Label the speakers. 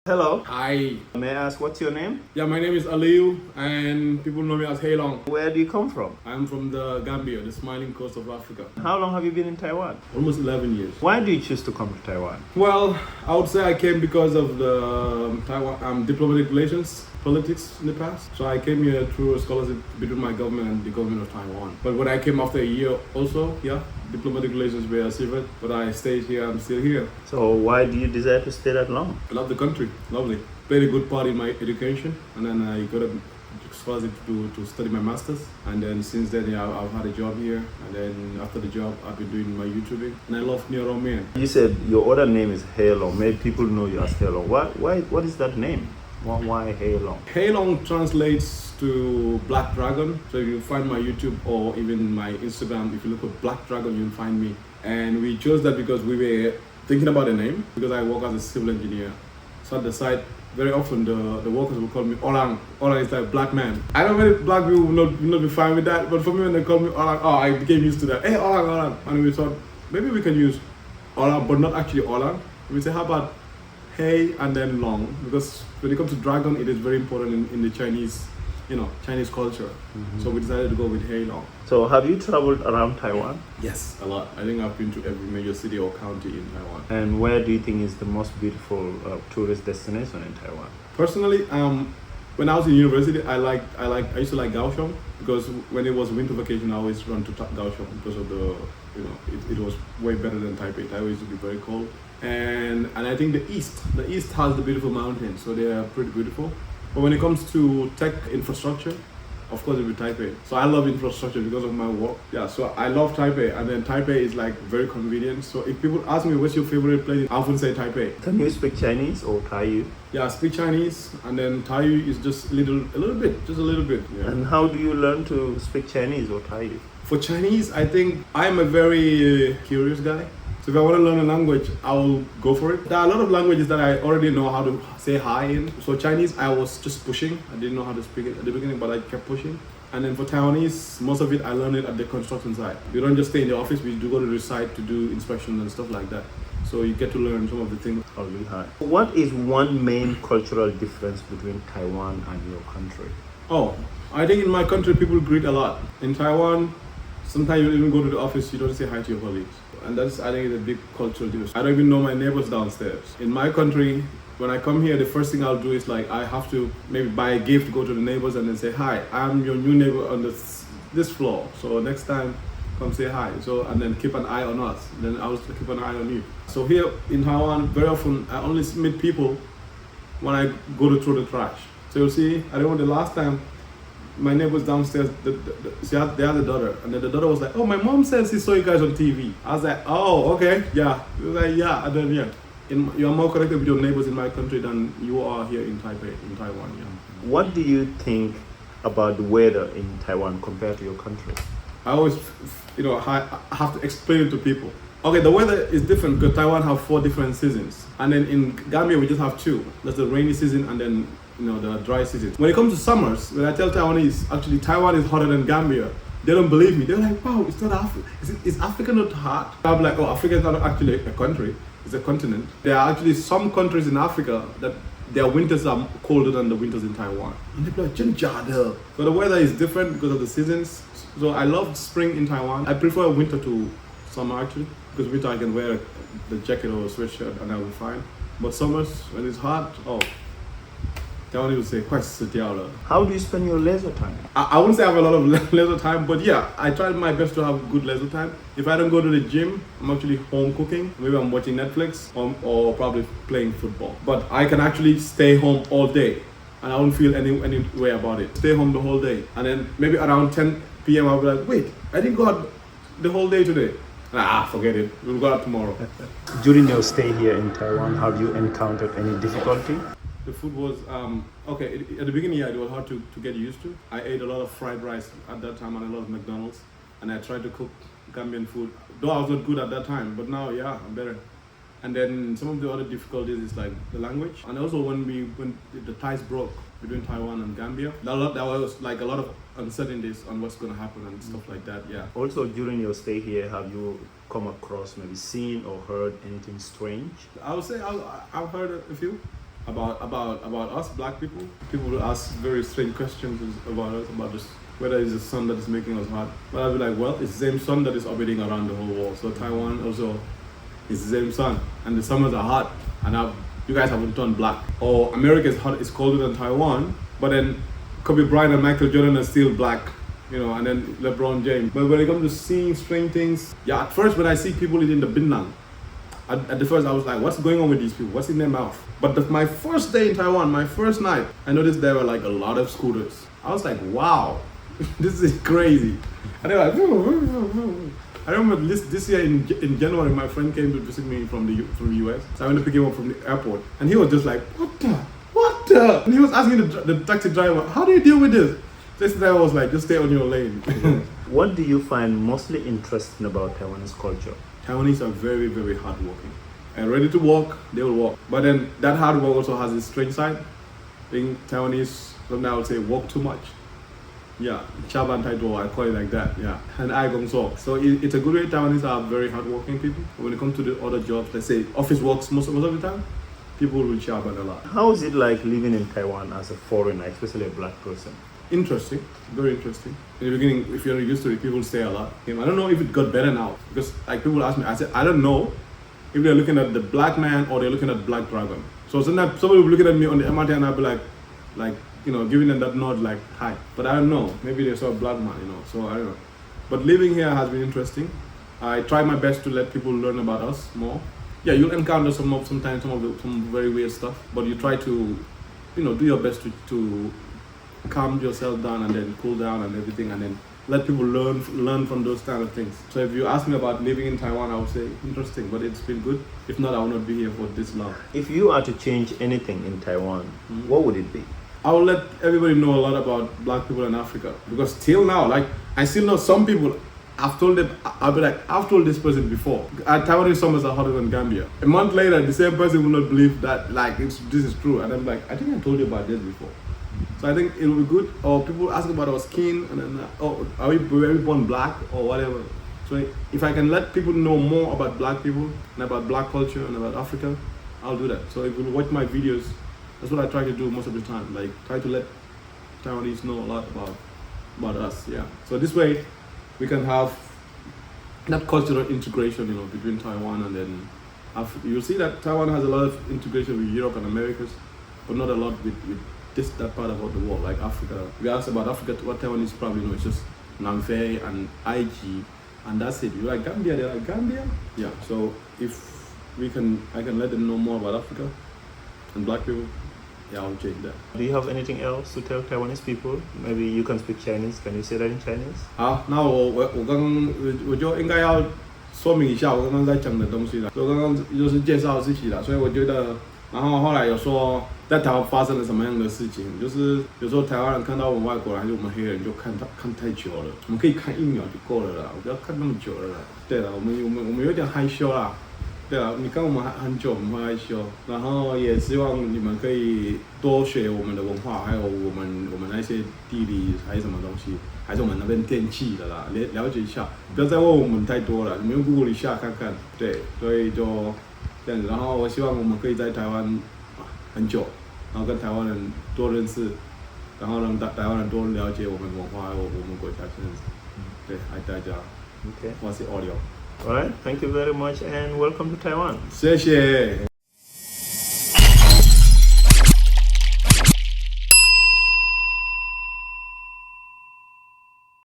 Speaker 1: Hello.
Speaker 2: Hi.
Speaker 1: May I ask what's your name?
Speaker 2: Yeah, my name is Aliu, and people know me as Heilong.
Speaker 1: Where do you come from?
Speaker 2: I'm from the Gambia, the smiling coast of Africa.
Speaker 1: How long have you been in Taiwan?
Speaker 2: Almost 11 years.
Speaker 1: Why do you choose to come to Taiwan?
Speaker 2: Well, I would say I came because of the Taiwan diplomatic relations, politics in the past. So I came here through a scholarship between my government and the government of Taiwan. But when I came after a year also, yeah, diplomatic relations were severed. But I stayed here, I'm still here.
Speaker 1: So why do you desire to stay that long?
Speaker 2: I love the country, lovely. Played a good part in my education, and then I got a scholarship to study my masters. And then since then, yeah, I've had a job here. And then after the job, I've been doing my YouTubing. And I love Neoroman.
Speaker 1: You said your other name is Heilong. Many people know you as Heilong. What is that name? Why Heilong?
Speaker 2: Heilong translates to Black Dragon. So if you find my YouTube or even my Instagram, if you look at Black Dragon, you'll find me. And we chose that because we were thinking about a name, because I work as a civil engineer. So at the site, very often the workers will call me Orang. Orang is like black man. I know many black people will not be fine with that, but for me when they call me Orang, I became used to that. Hey, Orang, Orang. And we thought, maybe we can use Orang, but not actually Orang. We say, how about Hey and then Long? Because when it comes to dragon, it is very important in the Chinese, Chinese culture. Mm-hmm. So we decided to go with Hey Long.
Speaker 1: So have you traveled around Taiwan?
Speaker 2: Yes, a lot. I think I've been to every major city or county in Taiwan.
Speaker 1: And where do you think is the most beautiful tourist destination in Taiwan?
Speaker 2: Personally, when I was in university, I used to like Kaohsiung, because when it was winter vacation, I always run to Kaohsiung because of it was way better than Taipei. Taipei used to be very cold. And I think the east has the beautiful mountains, so they are pretty beautiful. But when it comes to tech infrastructure, of course, it will be Taipei. So I love infrastructure because of my work. Yeah, so I love Taipei, and then Taipei is like very convenient. So if people ask me what's your favorite place, I often say Taipei.
Speaker 1: Can you speak Chinese or Taiyu?
Speaker 2: Yeah, I speak Chinese, and then Taiyu is just a little bit. Yeah.
Speaker 1: And how do you learn to speak Chinese or Taiyu?
Speaker 2: For Chinese, I think I'm a very curious guy. So if I want to learn a language, I will go for it. There are a lot of languages that I already know how to say hi in. So Chinese, I was just pushing. I didn't know how to speak it at the beginning, but I kept pushing. And then for Taiwanese, most of it I learned it at the construction site. We don't just stay in the office, we do go to the site to do inspections and stuff like that. So you get to learn some of the things.
Speaker 1: What is one main cultural difference between Taiwan and your country?
Speaker 2: Oh, I think in my country people greet a lot. In Taiwan, sometimes you even go to the office, you don't say hi to your colleagues. And that's, I think, is a big cultural difference. I don't even know my neighbors downstairs. In my country, when I come here, the first thing I'll do is like, I have to maybe buy a gift, go to the neighbors and then say, hi, I'm your new neighbor on this floor. So next time, come say hi. So, and then keep an eye on us. Then I'll keep an eye on you. So here in Taiwan, very often, I only meet people when I go to throw the trash. So you'll see, I remember the last time, my neighbors downstairs, they had a daughter, and then the daughter was like, oh, my mom says she saw you guys on TV. I was like, oh, okay, yeah. He was like, yeah, and then, yeah. You are more connected with your neighbors in my country than you are here in Taipei, in Taiwan, yeah.
Speaker 1: What do you think about the weather in Taiwan compared to your country?
Speaker 2: I always, I have to explain it to people. Okay, the weather is different because Taiwan have 4 different seasons. And then in Gambia, we just have 2. That's the rainy season and then the dry season. When it comes to summers, when I tell Taiwanese, actually Taiwan is hotter than Gambia, they don't believe me. They're like, wow, it's not Africa. Is Africa not hot? I'm like, oh, Africa is not actually a country, it's a continent. There are actually some countries in Africa that their winters are colder than the winters in Taiwan. And they're like, Jinjada. So the weather is different because of the seasons. So I love spring in Taiwan. I prefer winter to summer actually, because winter I can wear the jacket or a sweatshirt and I'll be fine. But summers, when it's hot, oh, Taiwan would say, quite了.
Speaker 1: How do you spend your leisure time?
Speaker 2: I wouldn't say I have a lot of leisure time, but yeah, I try my best to have good leisure time. If I don't go to the gym, I'm actually home cooking. Maybe I'm watching Netflix or probably playing football. But I can actually stay home all day and I won't feel any way about it. Stay home the whole day. And then maybe around 10 p.m. I'll be like, wait, I didn't go out the whole day today. Forget it. We'll go out tomorrow.
Speaker 1: During your stay here in Taiwan, have you encountered any difficulty?
Speaker 2: The food was, okay, at the beginning, yeah, it was hard to get used to. I ate a lot of fried rice at that time and a lot of McDonald's. And I tried to cook Gambian food, though I was not good at that time, but now, yeah, I'm better. And then some of the other difficulties is like the language. And also when the ties broke between Taiwan and Gambia, there was like a lot of uncertainties on what's going to happen and stuff like that, yeah.
Speaker 1: Also, during your stay here, have you come across, maybe seen or heard anything strange?
Speaker 2: I would say I've heard a few. about us black people. People will ask very strange questions about us, about this, whether it's the sun that is making us hot. But I'll be like, well, it's the same sun that is orbiting around the whole world. So Taiwan also is the same sun, and the summers are hot, and you guys haven't turned black. Or America is hot, it's colder than Taiwan, but then Kobe Bryant and Michael Jordan are still black, and then LeBron James. But when it comes to seeing strange things, yeah, at first when I see people eating the binang, at the first I was like, what's going on with these people? What's in their mouth? But my first day in Taiwan, my first night, I noticed there were like a lot of scooters. I was like, wow, this is crazy. And they're like, I remember this year in January, my friend came to visit me from the US. So I went to pick him up from the airport, and he was just like, what the? And he was asking the taxi driver, how do you deal with this? This driver was like, just stay on your lane.
Speaker 1: What do you find mostly interesting about Taiwanese culture?
Speaker 2: Taiwanese are very, very hardworking. And ready to work, they will work. But then that hard work also has its strange side. Being Taiwanese, sometimes I would say, work too much. Yeah, Chaban Taito, I call it like that, yeah. And I gong so. So it's a good way. Taiwanese are very hardworking people. But when it comes to the other jobs, let's say office works most of the time, people will Chaban a lot.
Speaker 1: How is it like living in Taiwan as a foreigner, especially a black person?
Speaker 2: Interesting, very interesting. In the beginning, if you're used to it, people say a lot. I don't know if it got better now, because like people ask me, I said, I don't know if they're looking at the black man or they're looking at Black Dragon. So sometimes somebody will be looking at me on the MRT and I'll be like, giving them that nod like, hi. But I don't know, maybe they saw a black man, so I don't know. But living here has been interesting. I try my best to let people learn about us more. Yeah, you'll encounter sometimes some very weird stuff, but you try to, do your best to calm yourself down and then cool down and everything, and then let people learn from those kind of things. So if you ask me about living in Taiwan, I would say interesting, but it's been good. If not, I would not be here for this long.
Speaker 1: If you are to change anything in Taiwan, what would it be?
Speaker 2: I will let everybody know a lot about black people in Africa, because till now, like, I still know some people. I've told them, I'll be like, I've told this person before. Taiwanese summers are hotter than Gambia. A month later, the same person will not believe that, like, this is true. And I'm like, I think I told you about this before. So I think it will be good. Or people ask about our skin, and then, are we born black or whatever. So if I can let people know more about black people and about black culture and about Africa, I'll do that. So if you watch my videos, that's what I try to do most of the time. Like, try to let Taiwanese know a lot about us. Yeah. So this way, we can have that cultural integration, between Taiwan and then Africa. You'll see that Taiwan has a lot of integration with Europe and Americas, but not a lot with that part about the world, like Africa. If you ask about Africa, what Taiwanese probably know, it's just Namfe and IG, and that's it. You like Gambia? They're like Gambia? Yeah. So if I can let them know more about Africa and black people, yeah, I'll change that.
Speaker 1: Do you have anything else to tell Taiwanese people? Maybe you can speak Chinese. Can you say that in Chinese?
Speaker 2: 好，那我就应该要说明一下我刚刚在讲的东西了。我刚刚就是介绍自己了，所以我觉得，然后后来有说在台湾发生了什么样的事情，就是有时候台湾人看到我们外国人还是我们黑人就看太久了，我们可以看1秒就够了啦，不要看那么久了啦。对了，我们有点害羞啦。对啊，你跟我们很久，我们会害羞，然后也希望你们可以多学我们的文化，还有我们那些地理还是什么东西，还是我们那边电器的啦，了解一下，不要再问我们太多了，你们用 Google 一下看看。对，所以就这样子，然后我希望我们可以在台湾很久，然后跟台湾人多认识，然后让台湾人多了解我们文化还有我们国家这样子。对，爱大家。
Speaker 1: Okay.
Speaker 2: 我是 Audio。
Speaker 1: All right. Thank you very much and welcome to Taiwan.
Speaker 2: 谢谢。